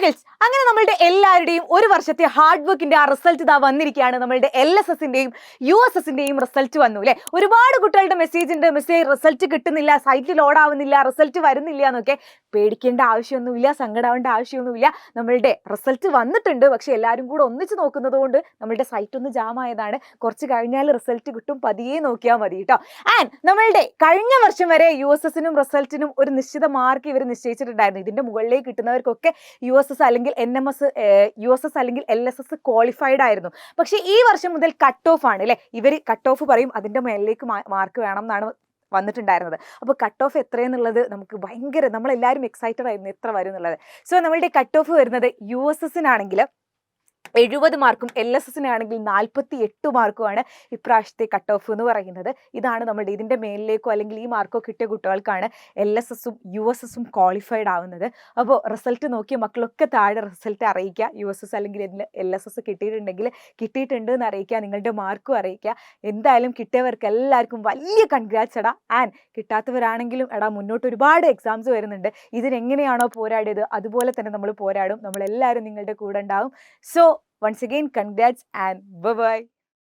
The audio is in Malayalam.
ആനിമൽസ് അങ്ങനെ നമ്മളുടെ എല്ലാവരുടെയും ഒരു വർഷത്തെ ഹാർഡ് വർക്കിന്റെ ആ റിസൾട്ട് ഇതാ വന്നിരിക്കുകയാണ്. നമ്മളുടെ LSSന്റെയും USSന്റെയും റിസൾട്ട് വന്നു അല്ലെ. ഒരുപാട് കുട്ടികളുടെ മെസ്സേജ് ഉണ്ട്, റിസൾട്ട് കിട്ടുന്നില്ല, സൈറ്റിൽ ലോഡ് ആവുന്നില്ല, റിസൾട്ട് വരുന്നില്ല എന്നൊക്കെ. പേടിക്കേണ്ട ആവശ്യമൊന്നുമില്ല, സങ്കടമാവേണ്ട ആവശ്യമൊന്നുമില്ല. നമ്മളുടെ റിസൾട്ട് വന്നിട്ടുണ്ട്, പക്ഷെ എല്ലാവരും കൂടെ ഒന്നിച്ച് നോക്കുന്നത് കൊണ്ട് നമ്മളുടെ സൈറ്റ് ഒന്ന് ജാം ആയതാണ്. കുറച്ച് കഴിഞ്ഞാൽ റിസൾട്ട് കിട്ടും, പതിയെ നോക്കിയാൽ മതി കേട്ടോ. ആൻഡ് നമ്മളുടെ കഴിഞ്ഞ വർഷം വരെ USSനും റിസൾട്ടിനും ഒരു നിശ്ചിത മാർക്ക് ഇവർ നിശ്ചയിച്ചിട്ടുണ്ടായിരുന്നു. ഇതിന്റെ മുകളിലേക്ക് കിട്ടുന്നവർക്കൊക്കെ USS അല്ലെങ്കിൽ NMS, USS അല്ലെങ്കിൽ LSS ക്വാളിഫൈഡ് ആയിരുന്നു. പക്ഷെ ഈ വർഷം മുതൽ കട്ട് ഓഫ് ആണ് അല്ലെ. ഇവർ കട്ട് ഓഫ് പറയും, അതിന്റെ മേലിലേക്ക് മാർക്ക് വേണം എന്നാണ് വന്നിട്ടുണ്ടായിരുന്നത്. അപ്പോൾ കട്ട് ഓഫ് എത്രയെന്നുള്ളത് നമുക്ക് ഭയങ്കര, നമ്മളെല്ലാവരും എക്സൈറ്റഡ് ആയിരുന്നു എത്ര വരും എന്നുള്ളത്. സോ നമ്മളുടെ കട്ട് ഓഫ് വരുന്നത് USSനാണെങ്കിൽ 70 മാർക്കും LSSനാണെങ്കിൽ 48 മാർക്കുമാണ് ഇപ്രാവശ്യത്തെ കട്ട് ഓഫ് എന്ന് പറയുന്നത്. ഇതാണ് നമ്മുടെ ഇതിൻ്റെ മേലിലേക്കോ അല്ലെങ്കിൽ ഈ മാർക്കോ കിട്ടിയ കുട്ടികൾക്കാണ് LSSും USSും ക്വാളിഫൈഡ് ആവുന്നത്. അപ്പോൾ റിസൾട്ട് നോക്കിയ മക്കളൊക്കെ താഴെ റിസൾട്ട് അറിയിക്കുക. USS അല്ലെങ്കിൽ LSS കിട്ടിയിട്ടുണ്ടെങ്കിൽ കിട്ടിയിട്ടുണ്ട് എന്ന് അറിയിക്കുക, നിങ്ങളുടെ മാർക്കും അറിയിക്കുക. എന്തായാലും കിട്ടിയവർക്ക് എല്ലാവർക്കും വലിയ കൺഗ്രാറ്റ്സ് എടാ. ആൻഡ് കിട്ടാത്തവരാണെങ്കിലും എടാ, മുന്നോട്ട് ഒരുപാട് എക്സാംസ് വരുന്നുണ്ട്. ഇതിനെങ്ങനെയാണോ പോരാടിയത് അതുപോലെ തന്നെ നമ്മൾ പോരാടും. നമ്മളെല്ലാവരും നിങ്ങളുടെ കൂടെ ഉണ്ടാവും. So once again, congrats and bye-bye.